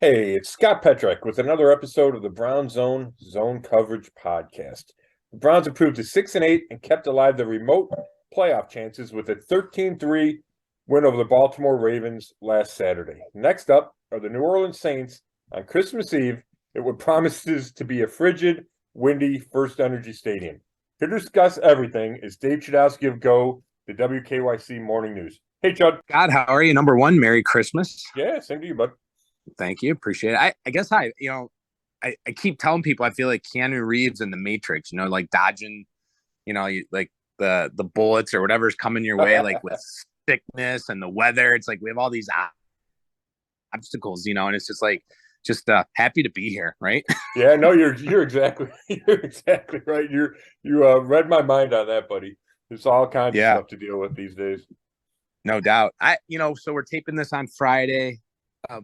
Hey, it's Scott Petrak with another episode of the Brown Zone Coverage Podcast. The Browns improved to 6-8 and kept alive their remote playoff chances with a 13-3 win over the Baltimore Ravens last Saturday. Next up are the New Orleans Saints on Christmas Eve at what promises to be a frigid, windy First Energy Stadium. To discuss everything is Dave Chudowsky of Go, the WKYC Morning News. Hey, Chud. God, how are you? Number one, Merry Christmas. Yeah, same to you, bud. Thank you. Appreciate it. I guess I keep telling people I feel like Keanu Reeves in the Matrix, like dodging, like the bullets or whatever's coming your way, like with sickness and the weather. It's like we have all these obstacles, and it's just happy to be here, right? Yeah, no, you're exactly right. You read my mind on that, buddy. There's all kinds of stuff to deal with these days. No doubt. So we're taping this on Friday.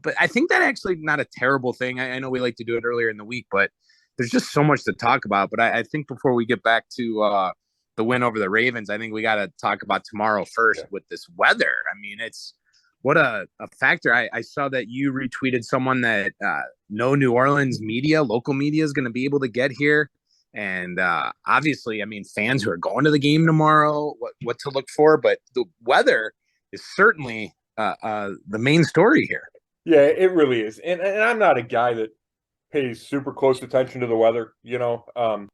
But I think that actually not a terrible thing. I know we like to do it earlier in the week, but there's just so much to talk about. But I think before we get back to the win over the Ravens, I think we got to talk about tomorrow first with this weather. I mean, it's what a factor. I saw that you retweeted someone that no New Orleans media, local media is going to be able to get here. And obviously, I mean, fans who are going to the game tomorrow, what to look for. But the weather is certainly the main story here. Yeah, it really is. And I'm not a guy that pays super close attention to the weather,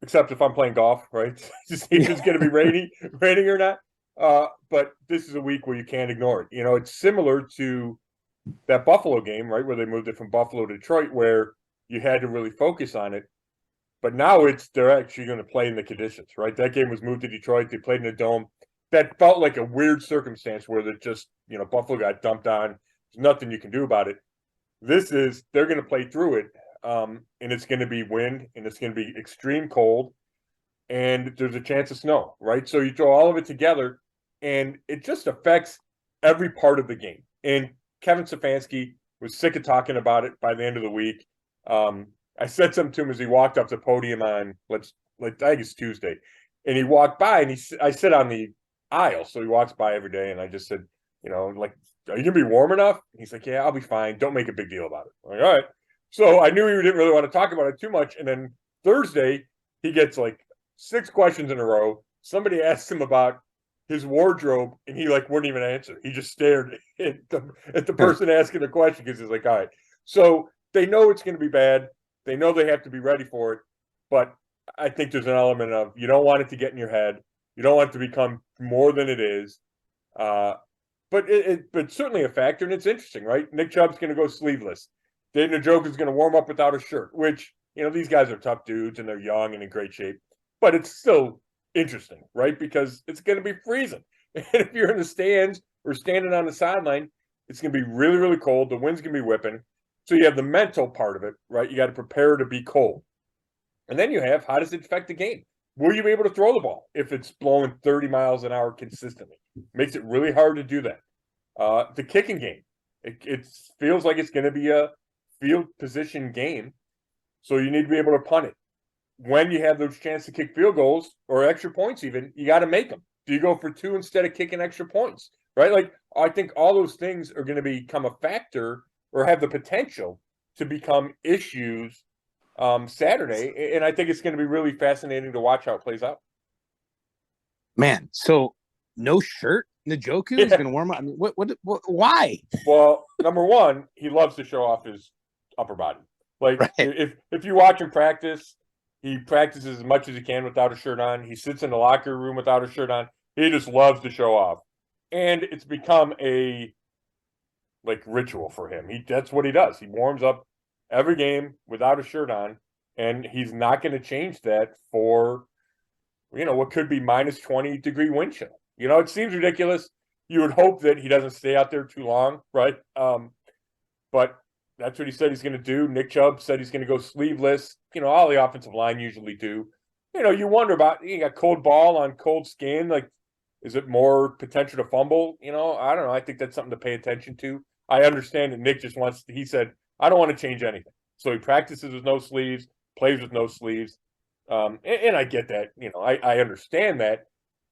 except if I'm playing golf, right? To see if it's going to be raining or not. But this is a week where you can't ignore it. It's similar to that Buffalo game, right, where they moved it from Buffalo to Detroit, where you had to really focus on it. But now they're actually going to play in the conditions, right? That game was moved to Detroit. They played in a dome. That felt like a weird circumstance where Buffalo got dumped on. There's nothing you can do about it. They're going to play through it, and it's going to be wind, and it's going to be extreme cold, and there's a chance of snow, right? So you throw all of it together, and it just affects every part of the game. And Kevin Stefanski was sick of talking about it by the end of the week. I said something to him as he walked up the podium on, I think it's Tuesday, and he walked by, and I sit on the aisle, so he walks by every day, and I just said, are you going to be warm enough? He's like, yeah, I'll be fine. Don't make a big deal about it. I'm like, all right. So I knew he didn't really want to talk about it too much. And then Thursday, he gets 6 questions in a row. Somebody asked him about his wardrobe, and he wouldn't even answer. He just stared at the person asking the question because he's like, all right. So they know it's going to be bad. They know they have to be ready for it. But I think there's an element of you don't want it to get in your head. You don't want it to become more than it is. But it's certainly a factor, and it's interesting, right? Nick Chubb's going to go sleeveless. Daniel Njoku's going to warm up without a shirt, which, these guys are tough dudes, and they're young and in great shape. But it's still interesting, right? Because it's going to be freezing. And if you're in the stands or standing on the sideline, it's going to be really, really cold. The wind's going to be whipping. So you have the mental part of it, right? You got to prepare to be cold. And then you have, how does it affect the game? Will you be able to throw the ball if it's blowing 30 miles an hour consistently? Makes it really hard to do that. The kicking game, it feels like it's going to be a field position game, so you need to be able to punt it. When you have those chances to kick field goals or extra points even, you got to make them. Do you go for 2 instead of kicking extra points, right? I think all those things are going to become a factor or have the potential to become issues Saturday, and I think it's going to be really fascinating to watch how it plays out. Man, so no shirt, Njoku is going to warm up. I mean, what, why? Well, number one, he loves to show off his upper body. Right. if you watch him practice, he practices as much as he can without a shirt on. He sits in the locker room without a shirt on. He just loves to show off, and it's become a ritual for him. That's what he does. He warms up every game without a shirt on, and he's not going to change that for, what could be minus 20-degree wind chill. It seems ridiculous. You would hope that he doesn't stay out there too long, right? But that's what he said he's going to do. Nick Chubb said he's going to go sleeveless. All the offensive line usually do. You wonder about, you got cold ball on cold skin. Is it more potential to fumble? I don't know. I think that's something to pay attention to. I understand that Nick just he said, I don't want to change anything. So he practices with no sleeves, plays with no sleeves. And I get that. I understand that.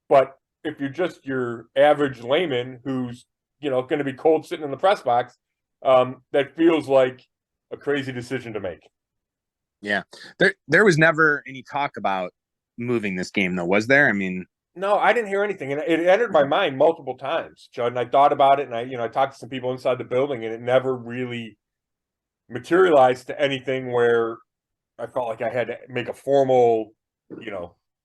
But if you're just your average layman who's, going to be cold sitting in the press box, that feels like a crazy decision to make. Yeah. There was never any talk about moving this game, though, was there? I mean, no, I didn't hear anything, and it entered my mind multiple times, Judd. And I thought about it, and I talked to some people inside the building, and it never really materialized to anything where I felt like I had to make a formal,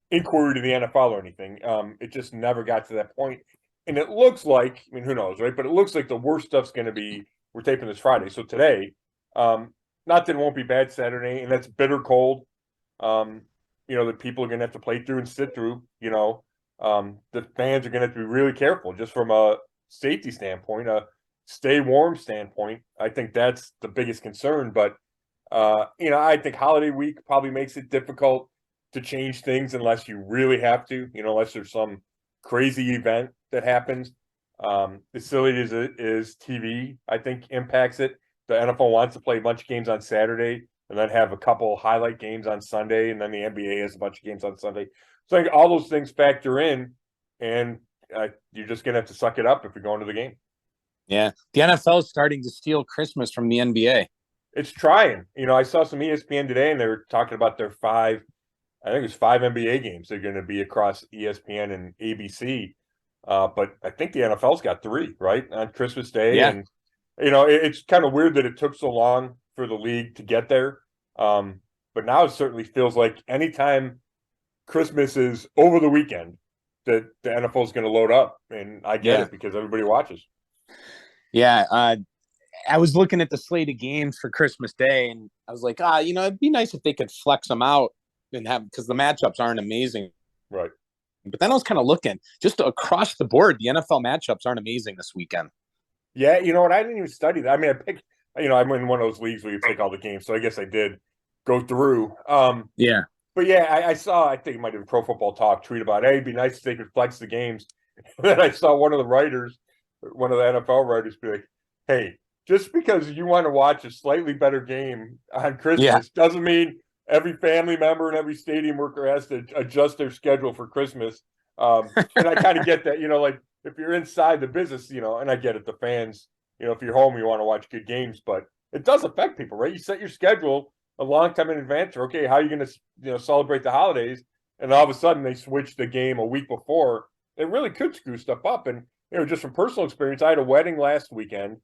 inquiry to the NFL or anything. It just never got to that point. And it looks like, I mean, who knows, right? But it looks like the worst stuff's going to be, we're taping this Friday. So today, not that it won't be bad Saturday, and that's bitter cold. That people are going to have to play through and sit through, the fans are going to have to be really careful just from a safety standpoint, a stay warm standpoint. I think that's the biggest concern. But, I think holiday week probably makes it difficult to change things unless you really have to, unless there's some crazy event that happens. As silly as it is, TV, I think, impacts it. The NFL wants to play a bunch of games on Saturday and then have a couple highlight games on Sunday, and then the NBA has a bunch of games on Sunday. So I think all those things factor in, and you're just going to have to suck it up if you're going to the game. Yeah. The NFL is starting to steal Christmas from the NBA. It's trying. I saw some ESPN today, and they were talking about their five NBA games they're going to be across ESPN and ABC. But I think the NFL's got 3, right, on Christmas Day. Yeah. And, it's kind of weird that it took so long for the league to get there. But now it certainly feels like anytime Christmas is over the weekend that the NFL is going to load up. And I get it because everybody watches. Yeah. I was looking at the slate of games for Christmas Day, and I was like, it'd be nice if they could flex them out and have, because the matchups aren't amazing. Right. But then I was kind of looking just across the board. The NFL matchups aren't amazing this weekend. Yeah. You know what? I didn't even study that. I mean, I picked, I'm in one of those leagues where you pick all the games. So I guess I did go through. Yeah. But yeah, I saw, I think it might have been Pro Football Talk tweet about, hey, it'd be nice if they could flex the games. And then I saw one of the NFL writers be like, hey, just because you want to watch a slightly better game on Christmas doesn't mean every family member and every stadium worker has to adjust their schedule for Christmas. And I kind of get that, like if you're inside the business, and I get it, the fans, if you're home, you want to watch good games, but it does affect people, right? You set your schedule a long time in advance. Or, okay, how are you going to, celebrate the holidays? And all of a sudden they switch the game a week before. It really could screw stuff up. And, just from personal experience, I had a wedding last weekend,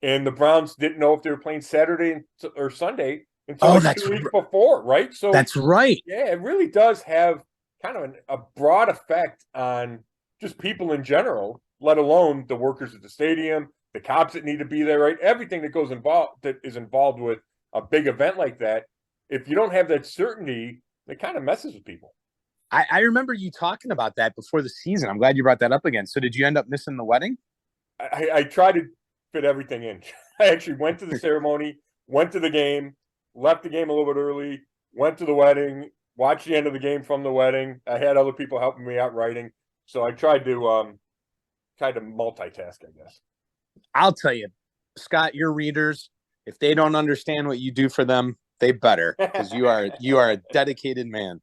and the Browns didn't know if they were playing Saturday or Sunday until 2 weeks before, right? So that's right. Yeah, it really does have kind of a broad effect on just people in general, let alone the workers at the stadium, the cops that need to be there, right? Everything that is involved with a big event like that. If you don't have that certainty, it kind of messes with people. I remember you talking about that before the season. I'm glad you brought that up again. So did you end up missing the wedding? I tried to fit everything in. I actually went to the ceremony, went to the game, left the game a little bit early, went to the wedding, watched the end of the game from the wedding. I had other people helping me out writing. So I tried to multitask, I guess. I'll tell you, Scott, your readers, if they don't understand what you do for them, they better, because you are a dedicated man.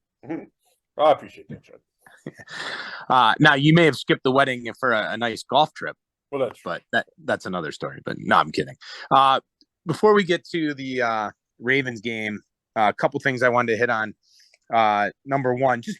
I appreciate that, Chud. Now, you may have skipped the wedding for a nice golf trip. Well, that's true. But that's another story. But no, I'm kidding. Before we get to the Ravens game, a couple things I wanted to hit on. Number one, just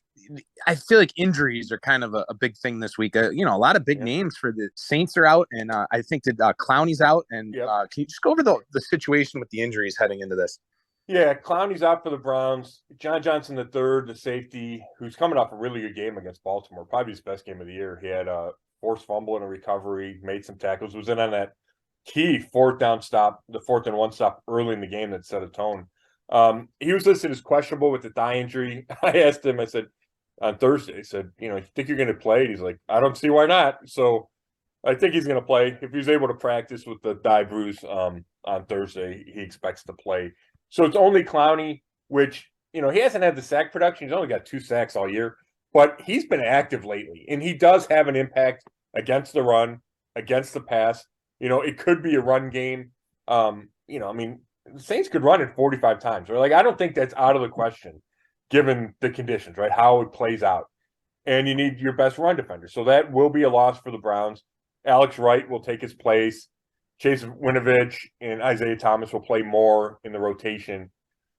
I feel like injuries are kind of a big thing this week. A lot of big names for the Saints are out, and I think that Clowney's out. And can you just go over the situation with the injuries heading into this? Yeah, Clowney's out for the Browns. John Johnson III, the safety, who's coming off a really good game against Baltimore, probably his best game of the year. He had a forced fumble and a recovery, made some tackles, was in on that key fourth down stop, the 4th and 1 stop early in the game that set a tone. He was listed as questionable with the thigh injury. I asked him, I said, on Thursday, I said, you think you're going to play? And he's like, I don't see why not. So I think he's going to play. If he's able to practice with the thigh bruise on Thursday, he expects to play. So it's only Clowney, which, he hasn't had the sack production. He's only got 2 sacks all year, but he's been active lately, and he does have an impact against the run, against the pass. It could be a run game. The Saints could run it 45 times. Right? Like, I don't think that's out of the question, given the conditions, right? How it plays out. And you need your best run defender. So that will be a loss for the Browns. Alex Wright will take his place. Chase Winovich and Isaiah Thomas will play more in the rotation.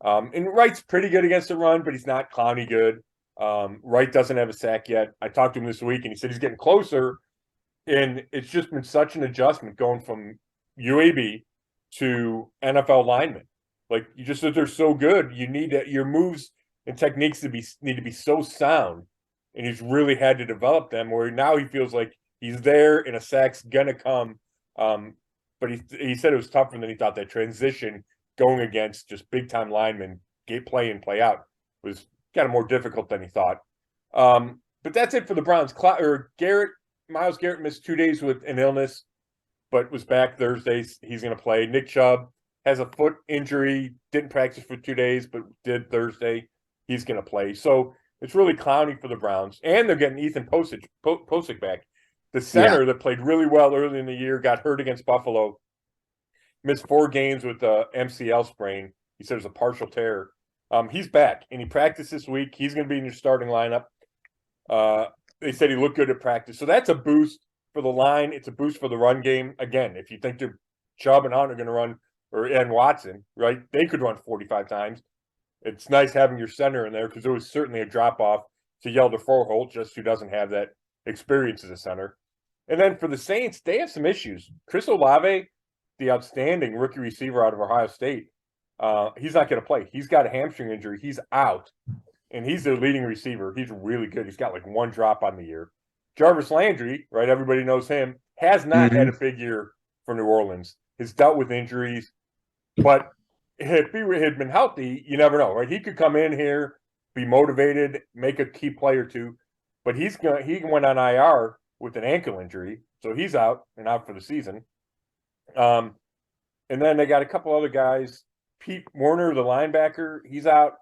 And Wright's pretty good against the run, but he's not Clowney good. Wright doesn't have a sack yet. I talked to him this week, and he said he's getting closer. And it's just been such an adjustment going from UAB to NFL linemen. Like, you just said, they're so good. You need your moves and techniques need to be so sound, and he's really had to develop them. Where now he feels like he's there, and a sack's gonna come. But he said it was tougher than he thought. That transition going against just big time linemen, play in, play out, was kind of more difficult than he thought. But that's it for the Browns. Myles Garrett missed 2 days with an illness, but was back Thursday. He's going to play. Nick Chubb has a foot injury, didn't practice for 2 days, but did Thursday. He's going to play. So it's really Clowney for the Browns. And they're getting Ethan Posick back. The center that played really well early in the year got hurt against Buffalo, missed 4 games with the MCL sprain. He said it was a partial tear. He's back, and he practiced this week. He's going to be in your starting lineup. They said he looked good at practice. So that's a boost for the line. It's a boost for the run game. Again, if you think Chubb and Hunt are going to run, and Watson, right, they could run 45 times. It's nice having your center in there because there was certainly a drop-off to Yelder Forholt, just who doesn't have that experience as a center. And then for the Saints, they have some issues. Chris Olave, the outstanding rookie receiver out of Ohio State, he's not going to play. He's got a hamstring injury. He's out. And he's their leading receiver. He's really good. He's got like 1 drop on the year. Jarvis Landry, right, everybody knows him, has not had a big year for New Orleans. Has dealt with injuries. But if he had been healthy, you never know, right? He could come in here, be motivated, make a key play or two. But he went on IR with an ankle injury, so he's out and out for the season. And then they got a couple other guys. Pete Werner, the linebacker, he's out.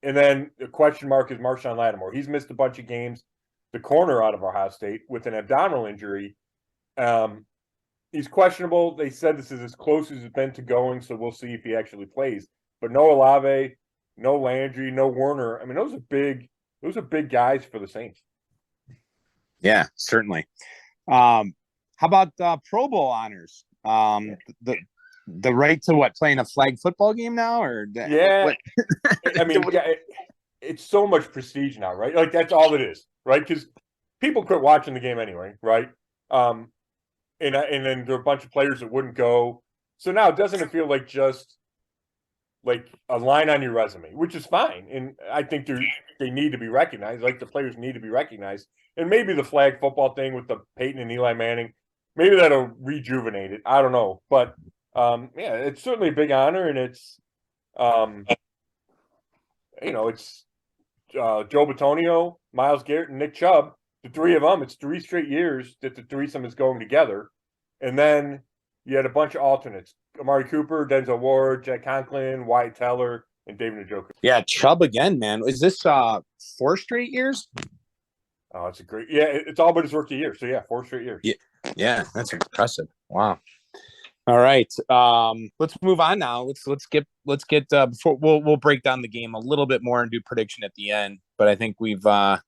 And then the question mark is Marshawn Lattimore. He's missed a bunch of games. The corner out of Ohio State with an abdominal injury. He's questionable. They said this is as close as it's been to going, so we'll see if he actually plays. But no Olave, no Landry, no Werner. I mean, those are big guys for the Saints. Yeah, certainly. How about Pro Bowl honors? The right to playing a flag football game now, or I mean, it's so much prestige now, right? Like, that's all it is, right? Because people quit watching the game anyway, right? And then there are a bunch of players that wouldn't go. So now, doesn't it feel like just like a line on your resume, which is fine, and I think they need to be recognized. Like, the players need to be recognized, and maybe the flag football thing with the Peyton and Eli Manning, maybe that'll rejuvenate it. I don't know, but. It's certainly a big honor, and it's, it's Joe Bitonio, Myles Garrett, and Nick Chubb. The 3 of them, it's 3 straight years that the threesome is going together. And then you had a bunch of alternates. Amari Cooper, Denzel Ward, Jack Conklin, Wyatt Teller, and David Njoku. Yeah, Chubb again, man. Is this 4 straight years? Oh, it's it's all but his rookie year. So, 4 straight years. Yeah, that's impressive. Wow. All right. Let's move on now. Let's get before we'll break down the game a little bit more and do prediction at the end. But I think we've got,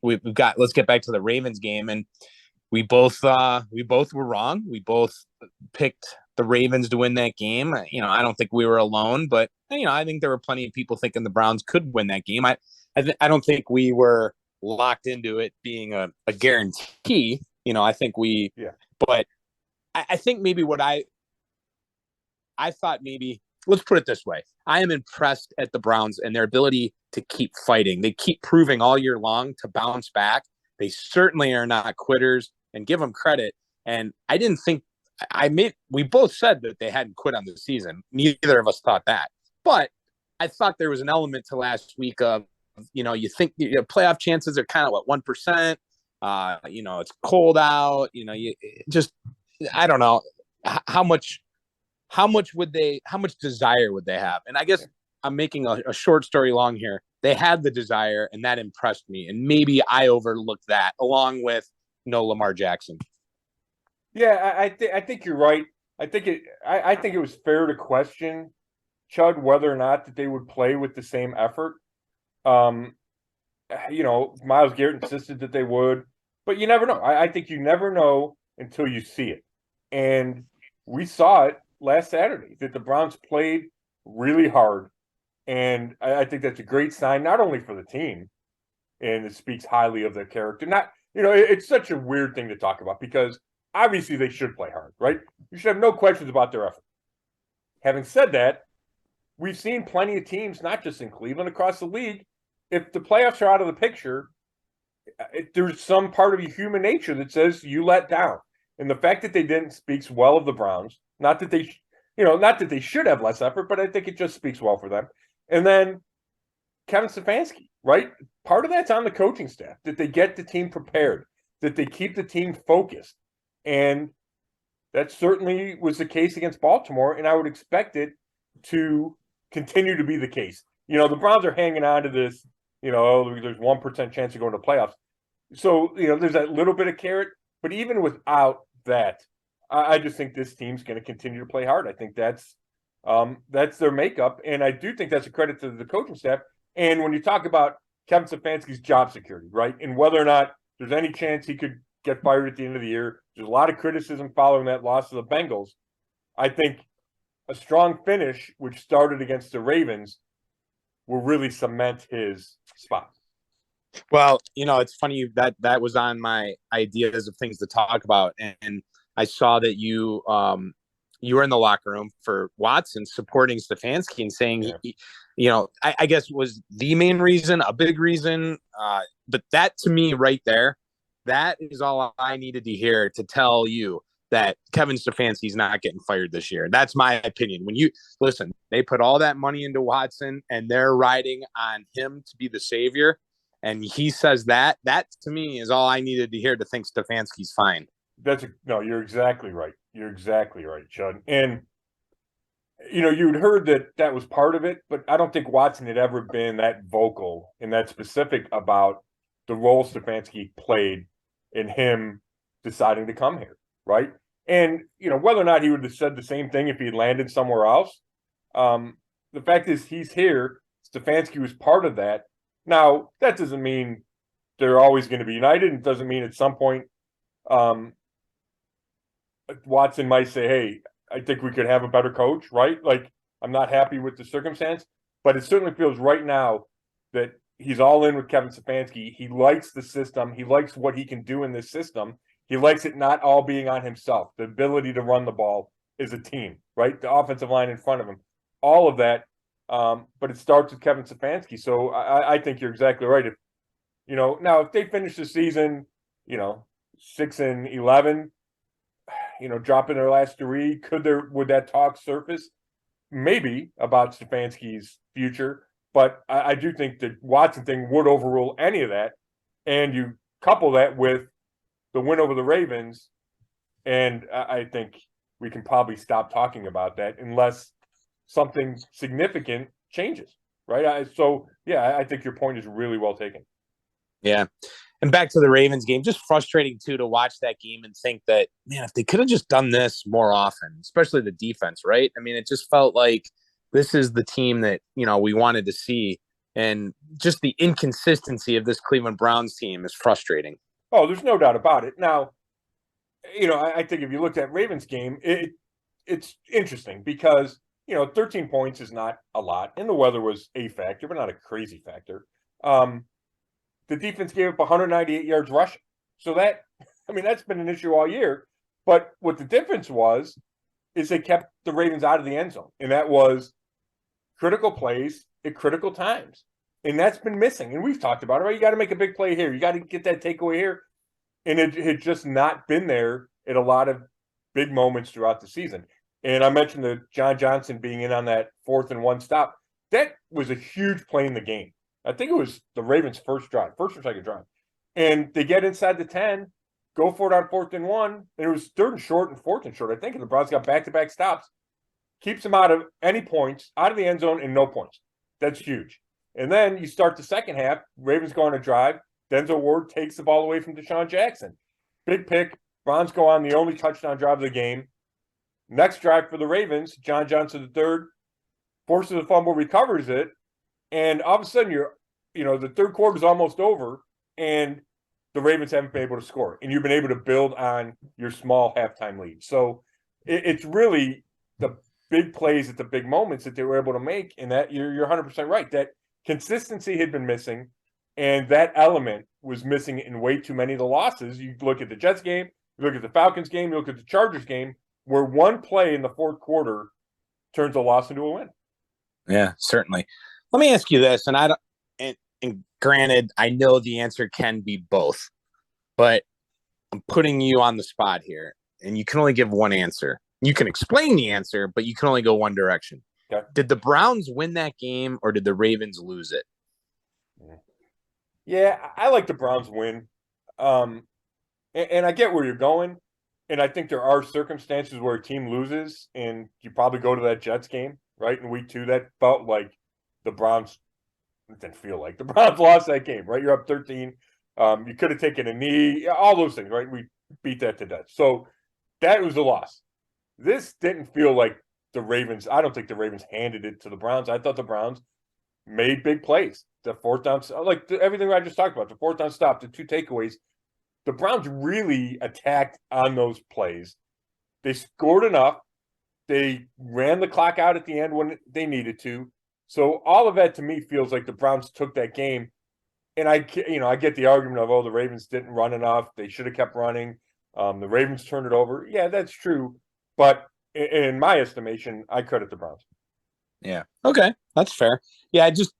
let's get back to the Ravens game. And we both were wrong. We both picked the Ravens to win that game. I don't think we were alone, but I think there were plenty of people thinking the Browns could win that game. I don't think we were locked into it being a guarantee. I think but I think maybe what I thought maybe, let's put it this way. I am impressed at the Browns and their ability to keep fighting. They keep proving all year long to bounce back. They certainly are not quitters, and give them credit. And I didn't think we both said that they hadn't quit on the season. Neither of us thought that. But I thought there was an element to last week of, you think playoff chances are kind of 1%. It's cold out. I don't know how much desire would they have? And I guess I'm making a short story long here. They had the desire, and that impressed me. And maybe I overlooked that, along with Lamar Jackson. Yeah, I think you're right. I think it was fair to question, Chud, whether or not that they would play with the same effort. Myles Garrett insisted that they would, but you never know. I think you never know until you see it. And we saw it last Saturday that the Browns played really hard. And I think that's a great sign, not only for the team, and it speaks highly of their character. Not, it's such a weird thing to talk about because obviously they should play hard, right? You should have no questions about their effort. Having said that, we've seen plenty of teams, not just in Cleveland, across the league. If the playoffs are out of the picture, there's some part of your human nature that says you let down. And the fact that they didn't speaks well of the Browns. Not that they, not that they should have less effort, but I think it just speaks well for them. And then Kevin Stefanski, right? Part of that's on the coaching staff, that they get the team prepared, that they keep the team focused. And that certainly was the case against Baltimore, and I would expect it to continue to be the case. The Browns are hanging on to this, there's 1% chance of going to playoffs. So, there's that little bit of carrot, but even without that, I just think this team's going to continue to play hard. I think that's their makeup, and I do think that's a credit to the coaching staff. And when you talk about Kevin Stefanski's job security, right, and whether or not there's any chance he could get fired at the end of the year, there's a lot of criticism following that loss to the Bengals. I think a strong finish, which started against the Ravens, will really cement his spot. Well, it's funny that was on my ideas of things to talk about, and I saw that you were in the locker room for Watson supporting Stefanski and saying, I guess was the main reason, a big reason. But that to me right there, that is all I needed to hear to tell you that Kevin Stefanski's not getting fired this year. That's my opinion. When you listen, they put all that money into Watson and they're riding on him to be the savior. And he says that to me is all I needed to hear to think Stefanski's fine. No, you're exactly right. You're exactly right, Chud. And, you'd heard that was part of it, but I don't think Watson had ever been that vocal and that specific about the role Stefanski played in him deciding to come here, right? And, whether or not he would have said the same thing if he had landed somewhere else, the fact is he's here. Stefanski was part of that. Now, that doesn't mean they're always going to be united. It doesn't mean at some point Watson might say, hey, I think we could have a better coach, right? Like, I'm not happy with the circumstance, but it certainly feels right now that he's all in with Kevin Stefanski. He likes the system. He likes what he can do in this system. He likes it not all being on himself, the ability to run the ball as a team, right? The offensive line in front of him, all of that. But it starts with Kevin Stefanski. So I think you're exactly right. If, now if they finish the season, 6-11, dropping their last 3, would that talk surface? Maybe about Stefanski's future, but I do think the Watson thing would overrule any of that. And you couple that with the win over the Ravens, and I think we can probably stop talking about that unless something significant changes, right? I think your point is really well taken. Yeah. And back to the Ravens game, just frustrating too to watch that game and think that, man, if they could have just done this more often, especially the defense, right? I mean, it just felt like this is the team that, we wanted to see. And just the inconsistency of this Cleveland Browns team is frustrating. Oh, there's no doubt about it. Now, I think if you looked at Ravens game, it's interesting because, 13 points is not a lot, and the weather was a factor, but not a crazy factor. The defense gave up 198 yards rushing. So that's been an issue all year. But what the difference was is they kept the Ravens out of the end zone. And that was critical plays at critical times. And that's been missing. And we've talked about it, right? You got to make a big play here. You got to get that takeaway here. And it had just not been there at a lot of big moments throughout the season. And I mentioned the John Johnson being in on that 4th and 1 stop. That was a huge play in the game. I think it was the Ravens' first or second drive. And they get inside the 10, go for it on 4th and 1. And it was 3rd and short and 4th and short, I think. And the Browns got back-to-back stops. Keeps them out of any points, out of the end zone, and no points. That's huge. And then you start the second half. Ravens go on a drive. Denzel Ward takes the ball away from Deshaun Jackson. Big pick. Browns go on the only touchdown drive of the game. Next drive for the Ravens, John Johnson III forces a fumble, recovers it. And all of a sudden, the third quarter is almost over, and the Ravens haven't been able to score. And you've been able to build on your small halftime lead. So it's really the big plays at the big moments that they were able to make. And that you're 100% right. That consistency had been missing, and that element was missing in way too many of the losses. You look at the Jets game, you look at the Falcons game, you look at the Chargers game, where one play in the fourth quarter turns a loss into a win. Yeah, certainly. Let me ask you this, and I don't. And granted, I know the answer can be both, but I'm putting you on the spot here, and you can only give one answer. You can explain the answer, but you can only go one direction. Okay. Did the Browns win that game, or did the Ravens lose it? Yeah, I like the Browns win. And I get where you're going. And I think there are circumstances where a team loses, and you probably go to that Jets game, right? In week 2, that felt like the Browns. It didn't feel like the Browns lost that game, right? You're up 13. You could have taken a knee, all those things, right? We beat that to death. So that was a loss. This didn't feel like the Ravens. I don't think the Ravens handed it to the Browns. I thought the Browns made big plays. The fourth down, like everything I just talked about, the fourth down stop, the 2 takeaways. The Browns really attacked on those plays. They scored enough. They ran the clock out at the end when they needed to. So all of that to me feels like the Browns took that game. And I get the argument of, oh, the Ravens didn't run enough. They should have kept running. The Ravens turned it over. Yeah, that's true. But in my estimation, I credit the Browns. Yeah. Okay, that's fair. Yeah, I just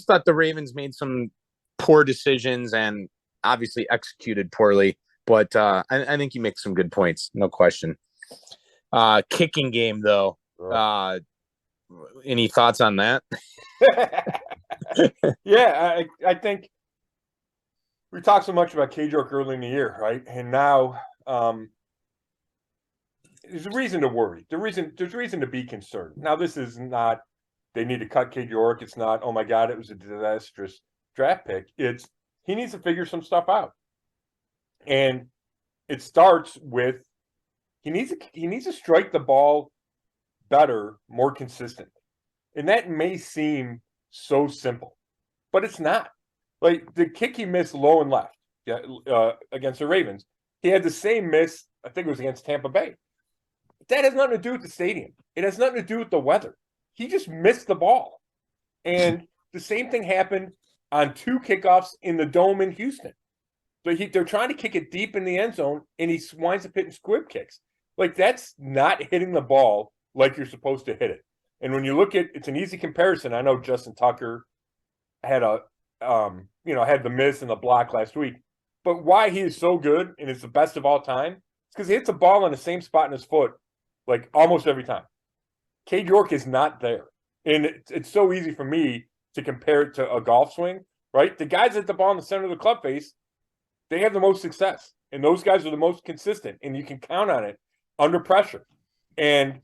thought the Ravens made some poor decisions and obviously executed poorly. But I think you make some good points, no question. Kicking game though. Any thoughts on that? Yeah, I think we talked so much about K-York early in the year, right? And now there's a reason to worry. There's reason to be concerned. Now, this is not they need to cut K-York. It's not, oh my God, it was a disastrous draft pick. It's he needs to figure some stuff out. And it starts with he needs to strike the ball better, more consistent. And that may seem so simple, but it's not. Like the kick he missed low and left against the Ravens, he had the same miss, I think it was against Tampa Bay. That has nothing to do with the stadium. It has nothing to do with the weather. He just missed the ball. And the same thing happened on 2 kickoffs in the Dome in Houston. So they're trying to kick it deep in the end zone, and he winds up hitting squib kicks. Like, that's not hitting the ball like you're supposed to hit it. And when you look at, it's an easy comparison. I know Justin Tucker had had the miss and the block last week, but why he is so good and is the best of all time is because he hits a ball in the same spot in his foot, like almost every time. Cade York is not there. And it's so easy for me to compare it to a golf swing, right? The guys at the ball in the center of the club face, they have the most success. And those guys are the most consistent. And you can count on it under pressure. And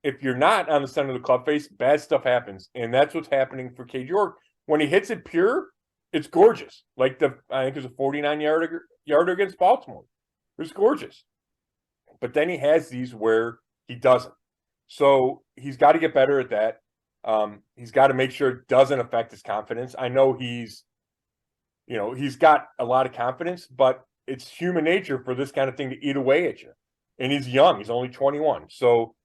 if you're not on the center of the club face, bad stuff happens. And that's what's happening for Cade York. When he hits it pure, it's gorgeous. Like I think it was a 49-yarder against Baltimore. It was gorgeous. But then he has these where he doesn't. So he's got to get better at that. He's got to make sure it doesn't affect his confidence. I know he's got a lot of confidence, but it's human nature for this kind of thing to eat away at you. And he's young. He's only 21. So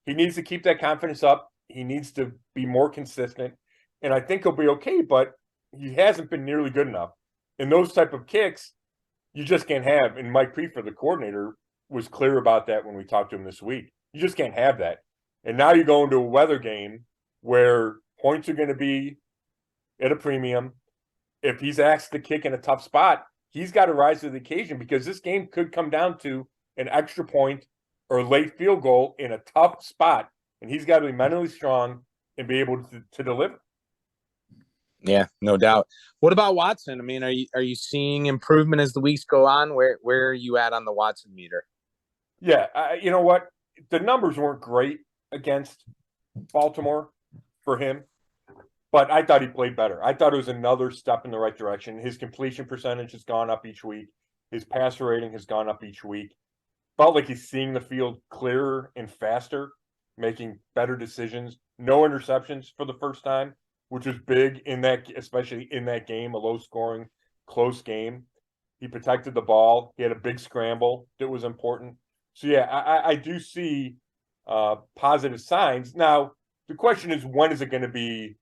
he needs to keep that confidence up. He needs to be more consistent. And I think he'll be okay, but he hasn't been nearly good enough. And those type of kicks, you just can't have. And Mike Prefer, the coordinator, was clear about that when we talked to him this week. You just can't have that. And now you go into a weather game where points are going to be at a premium. If he's asked to kick in a tough spot, he's got to rise to the occasion because this game could come down to an extra point or a late field goal in a tough spot. And he's got to be mentally strong and be able to deliver. Yeah, no doubt. What about Watson? I mean, are you seeing improvement as the weeks go on? Where are you at on the Watson meter? Yeah, you know what? The numbers weren't great against Baltimore for him, but I thought he played better. I thought it was another step in the right direction. His completion percentage has gone up each week. His passer rating has gone up each week. Felt like he's seeing the field clearer and faster, making better decisions. No interceptions for the first time, which was big in that, especially in that game, a low-scoring, close game. He protected the ball. He had a big scramble that was important. So yeah, I do see positive signs. Now the question is, when is it going to be?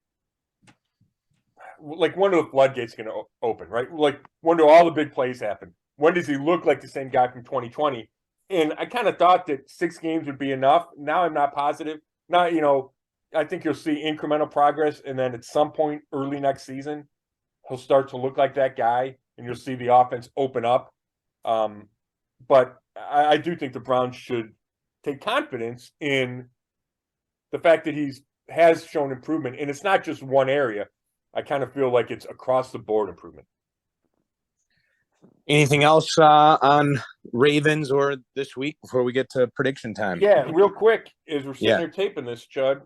Like, when are the floodgates going to open? Right? Like, when do all the big plays happen? When does he look like the same guy from 2020? And I kind of thought that 6 games would be enough. Now I'm not positive. Now, I think you'll see incremental progress, and then at some point early next season, he'll start to look like that guy, and you'll see the offense open up. But I do think the Browns should take confidence in the fact that has shown improvement, and it's not just one area. I kind of feel like it's across the board improvement. Anything else on Ravens or this week before we get to prediction time? Yeah, real quick, as we're sitting here taping this, Chud,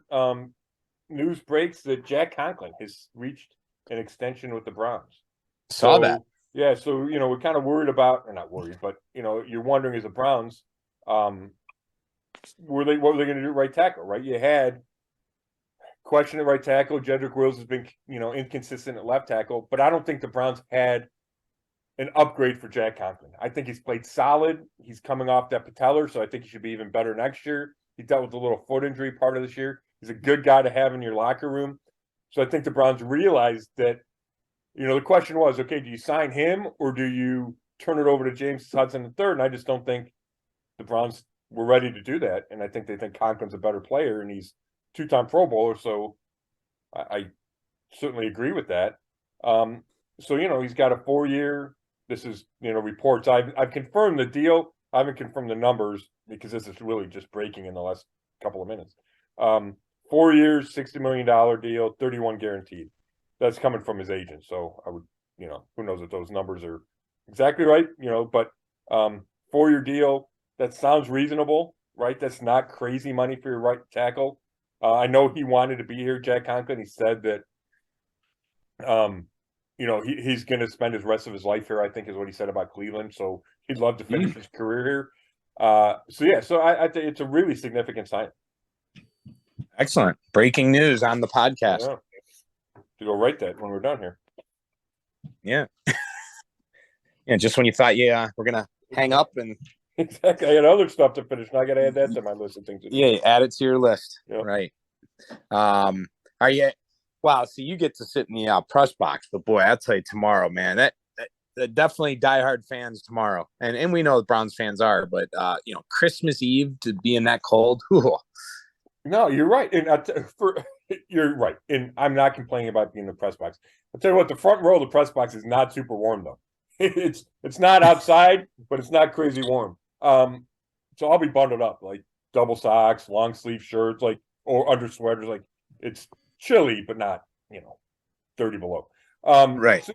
news breaks that Jack Conklin has reached an extension with the Browns. Saw that. Yeah, so we're kind of worried about, or not worried, but you're wondering as the Browns, what were they going to do at right tackle, right? You had question at right tackle. Jedrick Wills has been inconsistent at left tackle, but I don't think the Browns had an upgrade for Jack Conklin. I think he's played solid. He's coming off that patellar, so I think he should be even better next year. He dealt with a little foot injury part of this year. He's a good guy to have in your locker room. So I think the Browns realized that, the question was, okay, do you sign him or do you turn it over to James Hudson III? And I just don't think the Browns were ready to do that. And I think they think Conklin's a better player, and he's 2-time Pro Bowler. So I certainly agree with that. So, he's got a 4-year. This is, reports. I've confirmed the deal. I haven't confirmed the numbers because this is really just breaking in the last couple of minutes. 4 years, $60 million deal, 31 guaranteed. That's coming from his agent. So I would, who knows if those numbers are exactly right, but 4-year deal, that sounds reasonable, right? That's not crazy money for your right tackle. I know he wanted to be here, Jack Conklin. He said that, he's going to spend his rest of his life here, I think is what he said about Cleveland. So he'd love to finish his career here. So I think it's a really significant sign. Excellent. Breaking news on the podcast. Yeah. To go write that when we're done here. Yeah. Yeah, just when you thought, we're going to hang up and... Exactly. I had other stuff to finish. Now I got to add that to my list of things to do. Yeah, add it to your list. Yep. Right. Are you... Wow, so you get to sit in the press box, but boy, I'll tell you tomorrow, man, that definitely diehard fans tomorrow, and we know the Browns fans are, but Christmas Eve to be in that cold. Whew. No, you're right, and you're right, and I'm not complaining about being in the press box. I'll tell you what, the front row of the press box is not super warm though. It's not outside, but it's not crazy warm. So I'll be bundled up, like double socks, long sleeve shirts, or under sweaters, it's chilly, but not, 30 below. Right. So,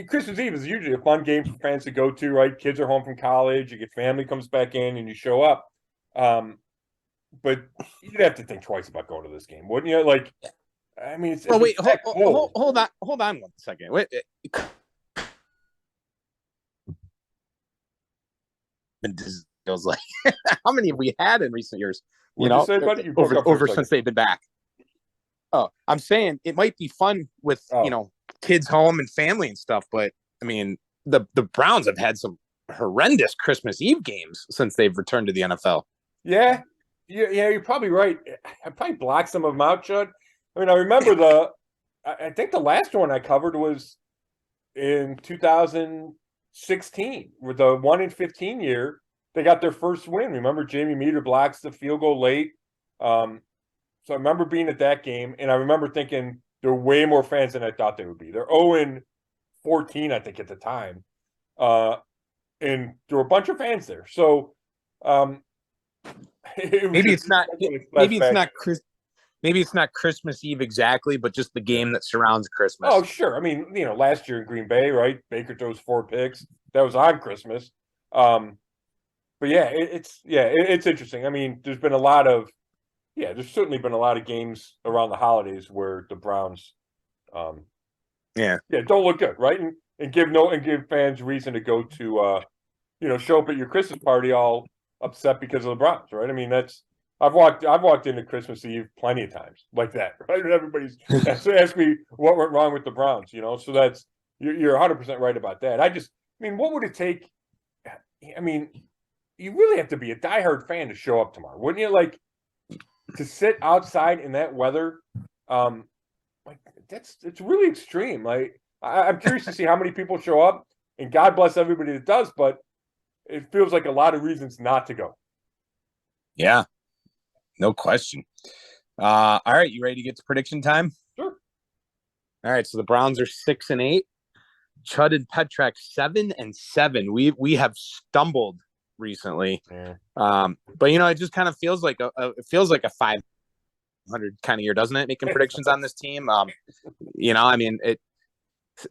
Christmas Eve is usually a fun game for fans to go to, right? Kids are home from college, your family comes back in, and you show up. But you'd have to think twice about going to this game, wouldn't you? It's wait, hold on 1 second. Wait. It was like, how many have we had in recent years? Over since they've been back. Oh, I'm saying it might be fun with kids home and family and stuff, but the Browns have had some horrendous Christmas Eve games since they've returned to the NFL. Yeah, you're probably right. I probably blocked some of them out, Chud. I remember I think the last one I covered was in 2016, with the 1-15 year. They got their first win. Remember, Jamie Meter blocks the field goal late. So I remember being at that game, and I remember thinking there were way more fans than I thought they would be. They're 0-14, I think, at the time. And there were a bunch of fans there. So maybe it's not Christmas Eve exactly, but just the game that surrounds Christmas. Oh, sure. Last year in Green Bay, right? Baker throws 4 picks. That was on Christmas. But yeah, it's interesting. There's been a lot of there's certainly been a lot of games around the holidays where the Browns don't look good, right? And give fans reason to go to show up at your Christmas party all upset because of the Browns, right? I've walked into Christmas Eve plenty of times like that, right? And everybody's asked me what went wrong with the Browns, so that's you're 100% right about that. What would it take? you really have to be a diehard fan to show up tomorrow, wouldn't you? Like to sit outside in that weather, like it's really extreme. Like I'm curious to see how many people show up, and God bless everybody that does, but it feels like a lot of reasons not to go. Yeah, no question. All right, you ready to get to prediction time? Sure. All right, so the Browns are 6-8. Chud and Petrak 7-7. We have stumbled recently, but it just kind of feels like a 500 kind of year, doesn't it? Making predictions on this team. I mean, it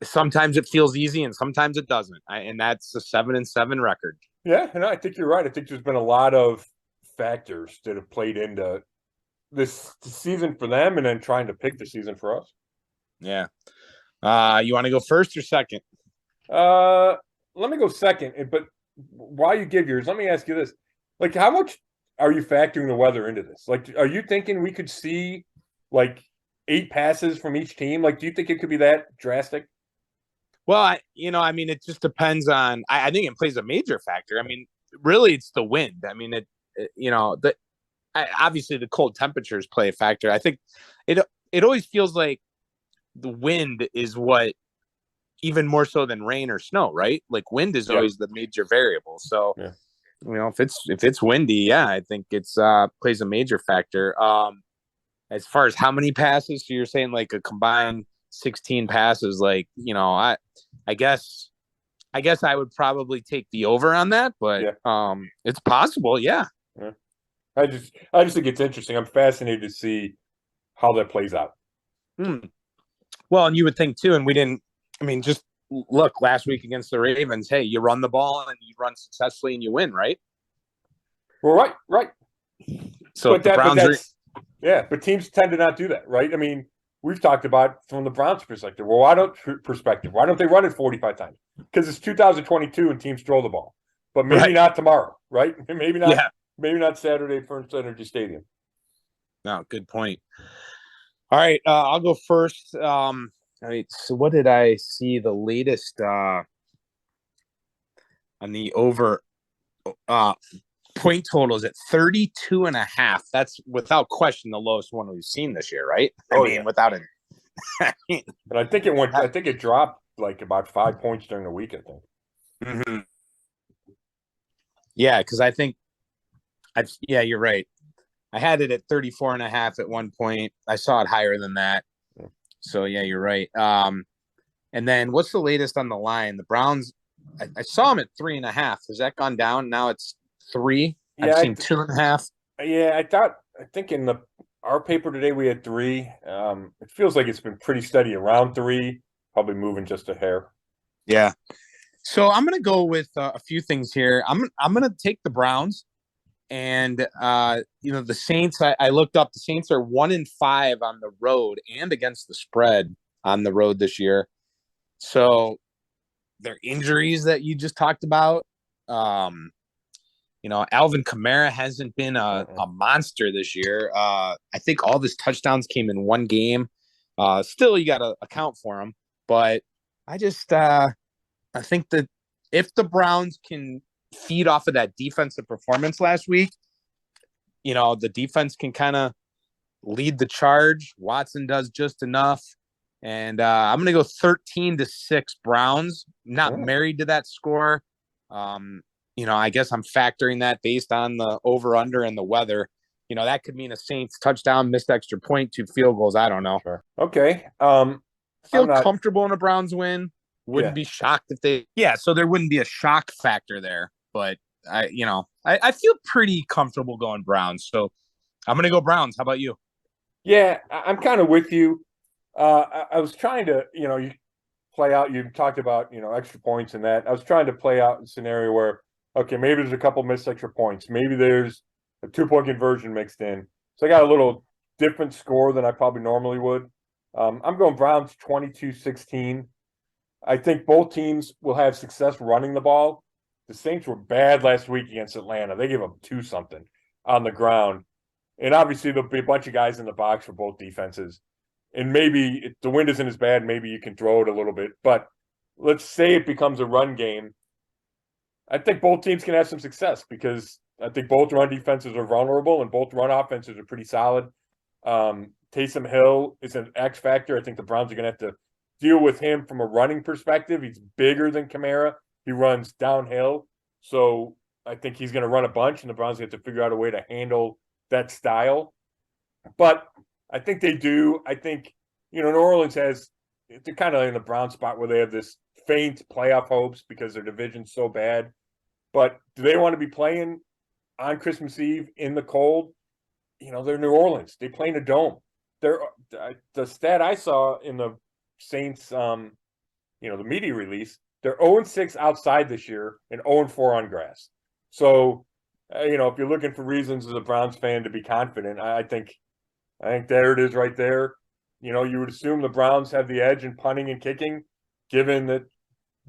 sometimes it feels easy and sometimes it doesn't, and that's a 7-7 record. Yeah, and I think you're right. I think there's been a lot of factors that have played into this season for them, and then trying to pick the season for us. Yeah. You want to go first or second? Let me go second. But while you give yours, let me ask you this: like, how much are you factoring the weather into this? Like, are you thinking we could see like 8 passes from each team? Like, do you think it could be that drastic? Well, I mean, it just depends on. I think it plays a major factor. I mean, really, it's the wind. I mean, obviously the cold temperatures play a factor. I think it always feels like the wind is what, even more so than rain or snow, right? Like wind is always the major variable. So, if it's windy, yeah, I think it's plays a major factor. As far as how many passes, so you're saying like a combined 16 passes, like, I guess I would probably take the over on that, but it's possible. Yeah. I just think it's interesting. I'm fascinated to see how that plays out. Well, and you would think too, and we didn't. I mean, just look last week against the Ravens. Hey, you run the ball and you run successfully and you win, right? Well, right. So but teams tend to not do that, right? I mean, we've talked about from the Browns' perspective. Well, why don't they run it 45 times? Because it's 2022 and teams throw the ball, but maybe not tomorrow, right? Maybe not. Yeah. Maybe not Saturday at First Energy Stadium. No, good point. All right, I'll go first. All right, so what did I see the latest on the over point total is at 32.5. That's without question the lowest one we've seen this year, right? I mean, without it. But I think it dropped like about 5 points during the week, I think. Mm-hmm. Yeah, because I think you're right. I had it at 34.5 at one point. I saw it higher than that. So yeah, you're right. And then what's the latest on the line? The Browns, I saw them at 3.5. Has that gone down? Now it's 3. Yeah, I've seen 2.5. Yeah, I think in our paper today we had 3. It feels like it's been pretty steady around 3, probably moving just a hair. Yeah. So I'm gonna go with a few things here. I'm gonna take the Browns. And the Saints, I looked up, the Saints are 1-5 on the road and against the spread on the road this year. So their injuries that you just talked about, Alvin Kamara hasn't been a monster this year. I think all of his touchdowns came in one game. Still, you got to account for him. But I just I think that if the Browns can feed off of that defensive performance last week, the defense can kind of lead the charge. Watson does just enough. And I'm going to go 13-6 Browns. Not married to that score. I guess I'm factoring that based on the over-under and the weather. That could mean a Saints touchdown, missed extra point, 2 field goals. I don't know. Sure. Okay. Feel comfortable in a Browns win. Wouldn't be shocked if they. Yeah, so there wouldn't be a shock factor there. But I feel pretty comfortable going Browns. So I'm going to go Browns. How about you? Yeah, I'm kind of with you. I was trying to, you play out. You talked about, extra points and that. I was trying to play out a scenario where, okay, maybe there's a couple missed extra points. Maybe there's a 2-point conversion mixed in. So I got a little different score than I probably normally would. I'm going Browns 22-16. I think both teams will have success running the ball. The Saints were bad last week against Atlanta. They gave them 2-something on the ground. And obviously, there'll be a bunch of guys in the box for both defenses. And maybe if the wind isn't as bad, maybe you can throw it a little bit. But let's say it becomes a run game. I think both teams can have some success because I think both run defenses are vulnerable and both run offenses are pretty solid. Taysom Hill is an X factor. I think the Browns are going to have to deal with him from a running perspective. He's bigger than Kamara. He runs downhill. So I think he's going to run a bunch, and the Browns have to figure out a way to handle that style. But I think they do. I think, New Orleans they're kind of in the Brown spot where they have this faint playoff hopes because their division's so bad. But do they want to be playing on Christmas Eve in the cold? They're New Orleans. They play in a dome. The stat I saw in the Saints, the media release, they're 0-6 outside this year and 0-4 on grass. So, if you're looking for reasons as a Browns fan to be confident, I think there it is right there. You would assume the Browns have the edge in punting and kicking, given that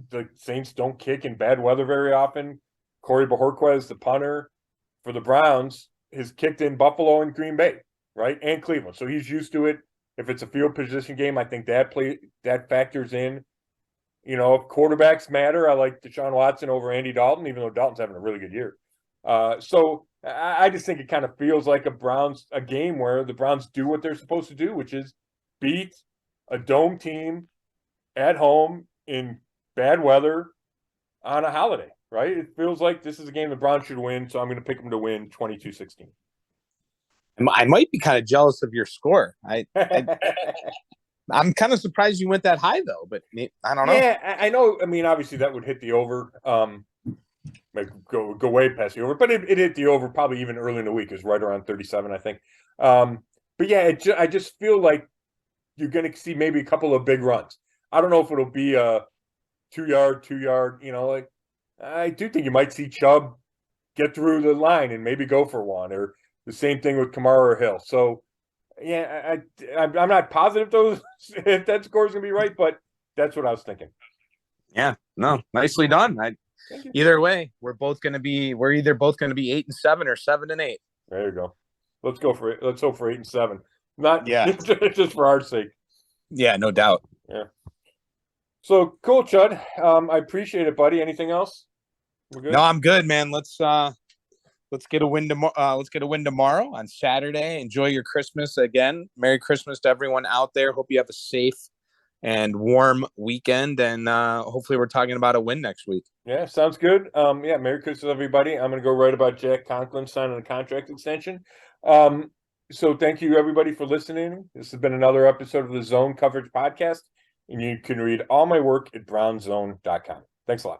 the Saints don't kick in bad weather very often. Corey Bojorquez, the punter for the Browns, has kicked in Buffalo and Green Bay, right, and Cleveland. So he's used to it. If it's a field position game, I think that factors in. If quarterbacks matter, I like Deshaun Watson over Andy Dalton, even though Dalton's having a really good year. So I just think it kind of feels like a game where the Browns do what they're supposed to do, which is beat a dome team at home in bad weather on a holiday, right? It feels like this is a game the Browns should win, so I'm going to pick them to win 22-16. I might be kind of jealous of your score. I'm kind of surprised you went that high, though, but I don't know. Yeah, I know. I mean, obviously that would hit the over. Go way past the over, but it hit the over probably even early in the week. It was right around 37, I think. But yeah, I just feel like you're going to see maybe a couple of big runs. I don't know if it'll be a 2-yard. I do think you might see Chubb get through the line and maybe go for one, or the same thing with Kamara or Hill. So, yeah, I'm not positive if that score is going to be right, but that's what I was thinking. Yeah, no, nicely done. Either way, we're either both going to be 8-7 or 7-8. There you go. Let's go for it. Let's hope for 8-7. Not just for our sake. Yeah, no doubt. Yeah. So cool, Chud. I appreciate it, buddy. Anything else? We're good? No, I'm good, man. Let's get a win tomorrow. Let's get a win tomorrow on Saturday. Enjoy your Christmas again. Merry Christmas to everyone out there. Hope you have a safe and warm weekend, and hopefully we're talking about a win next week. Yeah, sounds good. Merry Christmas, everybody. I'm going to go write about Jack Conklin signing a contract extension. So thank you, everybody, for listening. This has been another episode of the Zone Coverage Podcast, and you can read all my work at brownzone.com. Thanks a lot.